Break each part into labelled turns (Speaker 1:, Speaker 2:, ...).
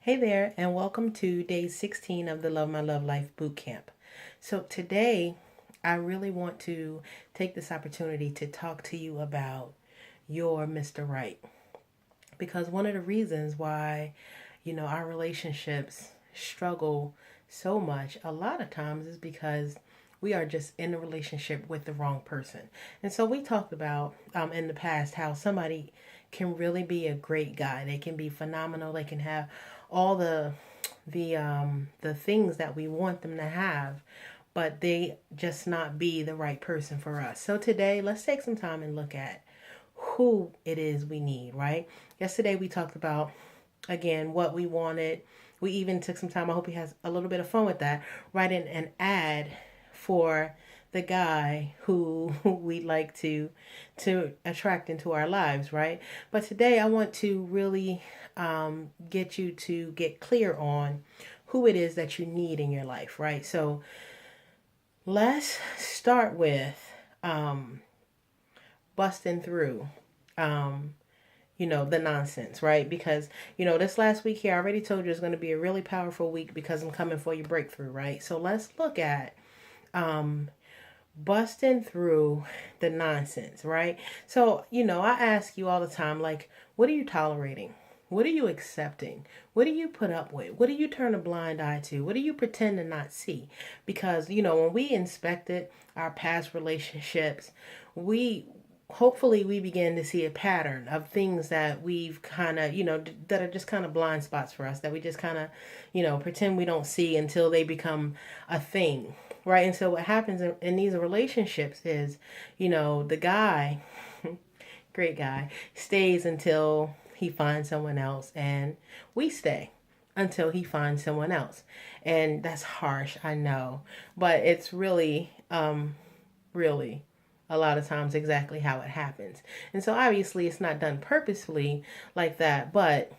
Speaker 1: Hey there, and welcome to day 16 of the Love My Love Life Bootcamp. So, today I really want to take this opportunity to talk to you about your Mr. Right. Because one of the reasons why, our relationships struggle so much a lot of times is because we are just in a relationship with the wrong person. And so, we talked about in the past how somebody can really be a great guy. They can be phenomenal. They can have all the things that we want them to have, but they just not be the right person for us. So today, let's take some time and look at who it is we need, right? Yesterday we talked about again what we wanted. We even took some time. I hope he has a little bit of fun with that. Writing an ad for the guy who we'd like to attract into our lives, right? But today I want to really get you to get clear on who it is that you need in your life, right? So let's start with busting through the nonsense, right? Because, this last week here, I already told you it's going to be a really powerful week because I'm coming for your breakthrough, right? So let's look at busting through the nonsense, right? So, I ask you all the time, like, what are you tolerating? What are you accepting? What do you put up with? What do you turn a blind eye to? What do you pretend to not see? Because, when we inspected our past relationships, we hopefully we begin to see a pattern of things that we've kind of, that are just kind of blind spots for us that we just kind of, pretend we don't see until they become a thing, right? And so what happens in these relationships is, the guy, great guy, stays until he finds someone else, and we stay until he finds someone else. And that's harsh, I know, but it's really a lot of times exactly how it happens. And so obviously it's not done purposefully like that, but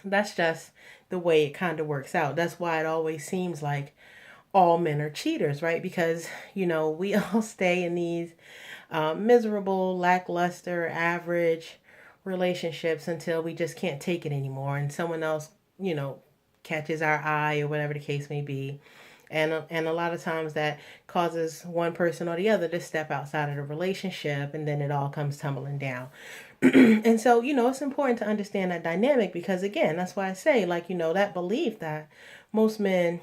Speaker 1: that's just the way it kind of works out. That's why it always seems like all men are cheaters, right? Because, we all stay in these miserable, lackluster, average relationships until we just can't take it anymore and someone else, catches our eye or whatever the case may be. And a lot of times that causes one person or the other to step outside of the relationship, and then it all comes tumbling down. And so, it's important to understand that dynamic because, again, that's why I say, like, that belief that most men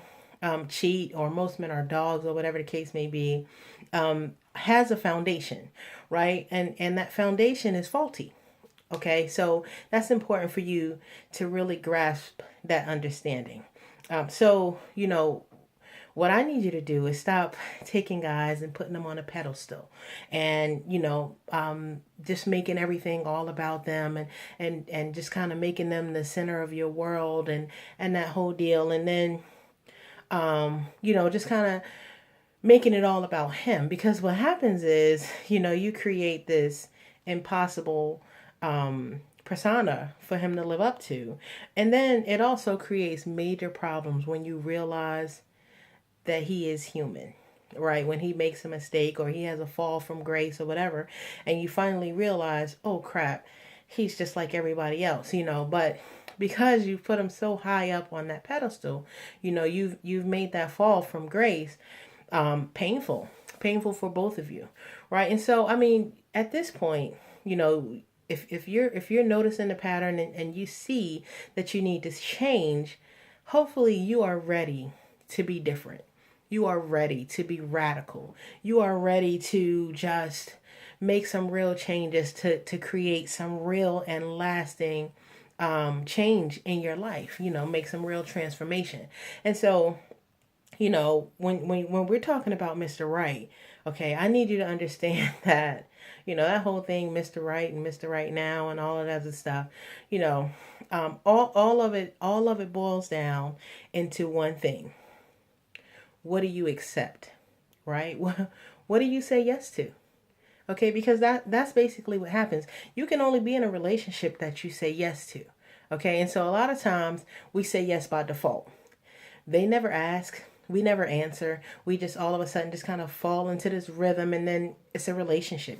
Speaker 1: cheat or most men are dogs or whatever the case may be has a foundation, right? And that foundation is faulty. Okay, so that's important for you to really grasp that understanding. So, what I need you to do is stop taking guys and putting them on a pedestal and, just making everything all about them and just kind of making them the center of your world and that whole deal. And then, just kind of making it all about him, because what happens is, you create this impossible persona for him to live up to. And then it also creates major problems when you realize that he is human, right? When he makes a mistake or he has a fall from grace or whatever, and you finally realize, oh crap, he's just like everybody else, but because you put him so high up on that pedestal, you've made that fall from grace painful for both of you, right? And so, I mean, at this point, if you're noticing the pattern and you see that you need to change, hopefully you are ready to be different. You are ready to be radical. You are ready to just make some real changes to create some real and lasting change in your life, make some real transformation. And so, when we're talking about Mr. Right, okay, I need you to understand that, that whole thing, Mr. Right and Mr. Right now and all of that other stuff, all of it boils down into one thing. What do you accept, right? What do you say yes to? Okay, because that's basically what happens. You can only be in a relationship that you say yes to. Okay, and so a lot of times we say yes by default. They never ask. We never answer. We just all of a sudden just kind of fall into this rhythm, and then it's a relationship.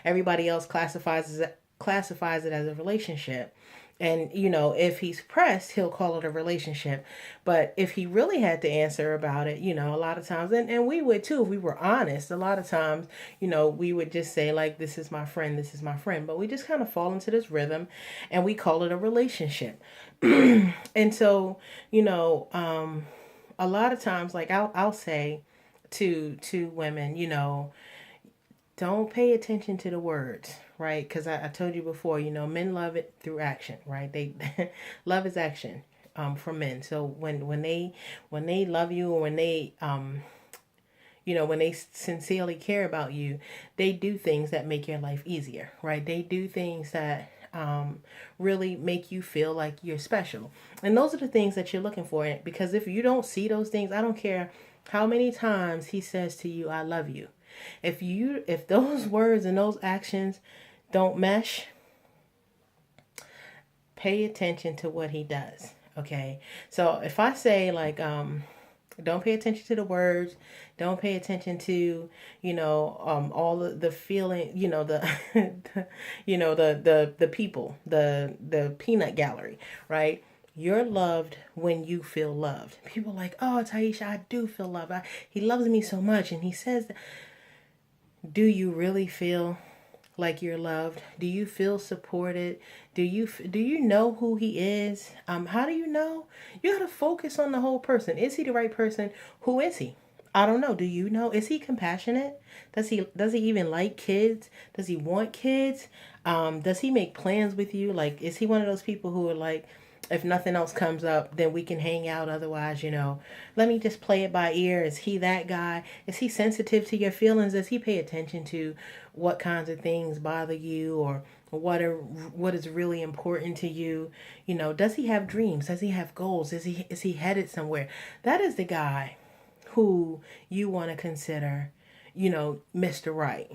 Speaker 1: Everybody else classifies it as a relationship, And, if he's pressed, he'll call it a relationship. But if he really had to answer about it, a lot of times, and we would too, if we were honest, a lot of times, we would just say, like, this is my friend, this is my friend. But we just kind of fall into this rhythm and we call it a relationship. And so, a lot of times, like, I'll say to women, don't pay attention to the words, right? Because I told you before, men love it through action, right? They love is action, for men. So when they love you, or when they sincerely care about you, they do things that make your life easier, right? They do things that really make you feel like you're special. And those are the things that you're looking for. Because if you don't see those things, I don't care how many times he says to you, I love you. If those words and those actions don't mesh, pay attention to what he does. Okay. So if I say, like, don't pay attention to the words, don't pay attention to, all the feeling, the people, the peanut gallery, right? You're loved when you feel loved. People are like, oh, Taisha, I do feel loved. He loves me so much. And he says that. Do you really feel like you're loved? Do you feel supported? Do you know who he is? How do you know? You got to focus on the whole person. Is he the right person? Who is he? I don't know. Do you know? Is he compassionate? Does he even like kids? Does he want kids? Does he make plans with you? Like, is he one of those people who are like, if nothing else comes up, then we can hang out. Otherwise, let me just play it by ear. Is he that guy? Is he sensitive to your feelings? Does he pay attention to what kinds of things bother you, or what is really important to you? Does he have dreams? Does he have goals? Is he headed somewhere? That is the guy who you want to consider, Mr. Right.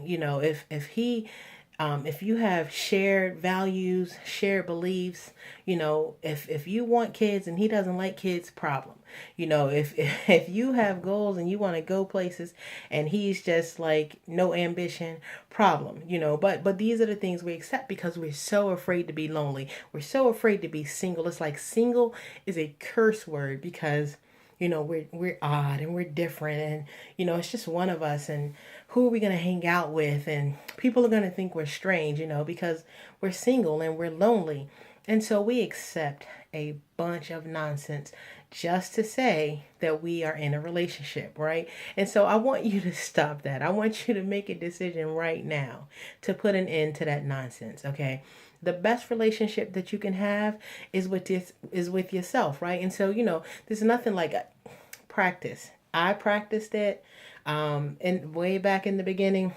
Speaker 1: If you have shared values, shared beliefs, if you want kids and he doesn't like kids, problem. If you have goals and you want to go places and he's just like no ambition, problem. But these are the things we accept because we're so afraid to be lonely. We're so afraid to be single. It's like single is a curse word because we're odd and we're different, and it's just one of us, and who are we going to hang out with, and people are going to think we're strange, because we're single and we're lonely. And so we accept a bunch of nonsense just to say that we are in a relationship, right? And so I want you to stop that. I want you to make a decision right now to put an end to that nonsense, okay? The best relationship that you can have is with yourself, right? And so, there's nothing like practice. I practiced it and way back in the beginning,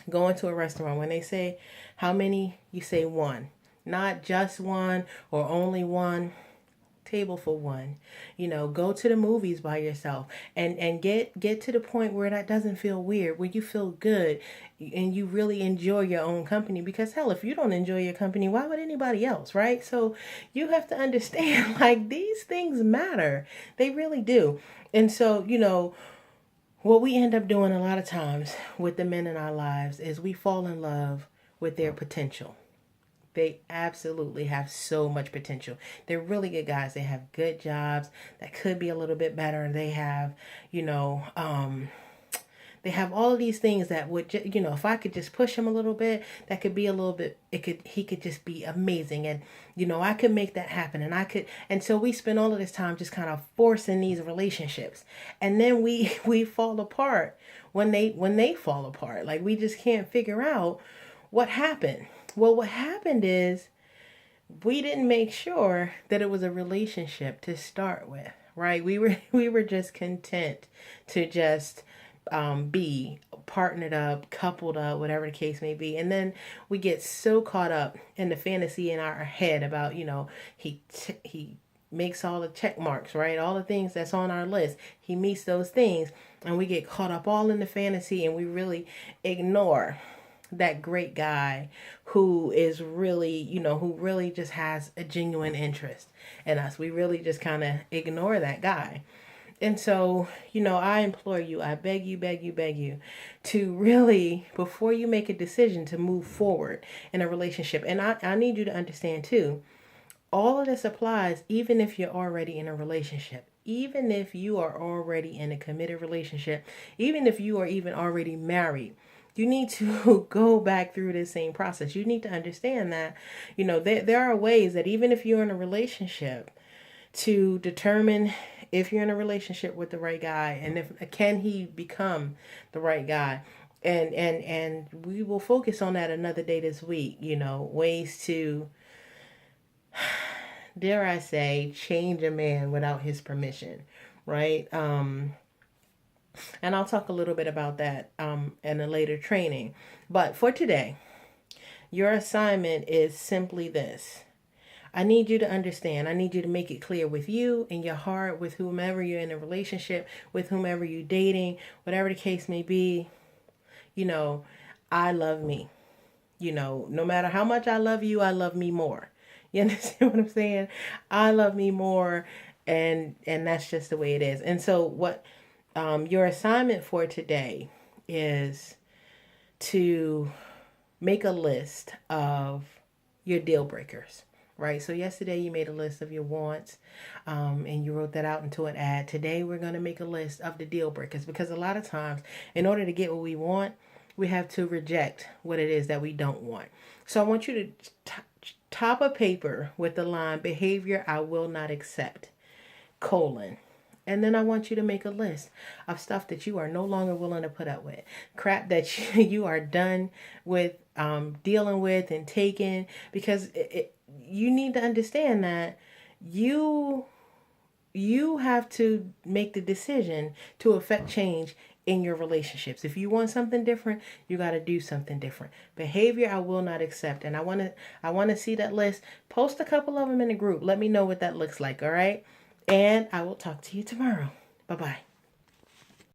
Speaker 1: going to a restaurant. When they say how many, you say one. Not just one or only one. Table for one. Go to the movies by yourself and get to the point where that doesn't feel weird, where you feel good and you really enjoy your own company. Because hell, if you don't enjoy your company, why would anybody else, right? So you have to understand, like, these things matter. They really do. And so, what we end up doing a lot of times with the men in our lives is we fall in love with their potential. They absolutely have so much potential. They're really good guys. They have good jobs that could be a little bit better. They have, they have all of these things that would, if I could just push him a little bit, that could be a little bit, he could just be amazing. And, I could make that happen. And so we spend all of this time just kind of forcing these relationships. And then we fall apart when they fall apart. Like, we just can't figure out what happened. Well, what happened is we didn't make sure that it was a relationship to start with, right? We were just content to just be partnered up, coupled up, whatever the case may be. And then we get so caught up in the fantasy in our head about, he makes all the check marks, right? All the things that's on our list. He meets those things, and we get caught up all in the fantasy, and we really ignore that great guy who is really, who really just has a genuine interest in us. We really just kind of ignore that guy. And so, I implore you, I beg you to really, before you make a decision to move forward in a relationship, and I need you to understand too, all of this applies even if you're already in a relationship, even if you are already in a committed relationship, even if you are even already married. You need to go back through this same process. You need to understand that, there are ways that even if you're in a relationship, to determine if you're in a relationship with the right guy, and if can he become the right guy. And we will focus on that another day this week, ways to, dare I say, change a man without his permission, right? And I'll talk a little bit about that in a later training. But for today, your assignment is simply this. I need you to understand. I need you to make it clear with you in your heart, with whomever you're in a relationship, with whomever you're dating, whatever the case may be. I love me. No matter how much I love you, I love me more. You understand what I'm saying? I love me more, and that's just the way it is. And so what your assignment for today is to make a list of your deal breakers, right? So yesterday you made a list of your wants, and you wrote that out into an ad. Today we're going to make a list of the deal breakers, because a lot of times in order to get what we want, we have to reject what it is that we don't want. So I want you to top a paper with the line, behavior I will not accept, colon. And then I want you to make a list of stuff that you are no longer willing to put up with. Crap that you are done with dealing with and taking. Because you need to understand that you have to make the decision to affect change in your relationships. If you want something different, you got to do something different. Behavior I will not accept. And I want to see that list. Post a couple of them in the group. Let me know what that looks like, all right? And I will talk to you tomorrow. Bye-bye.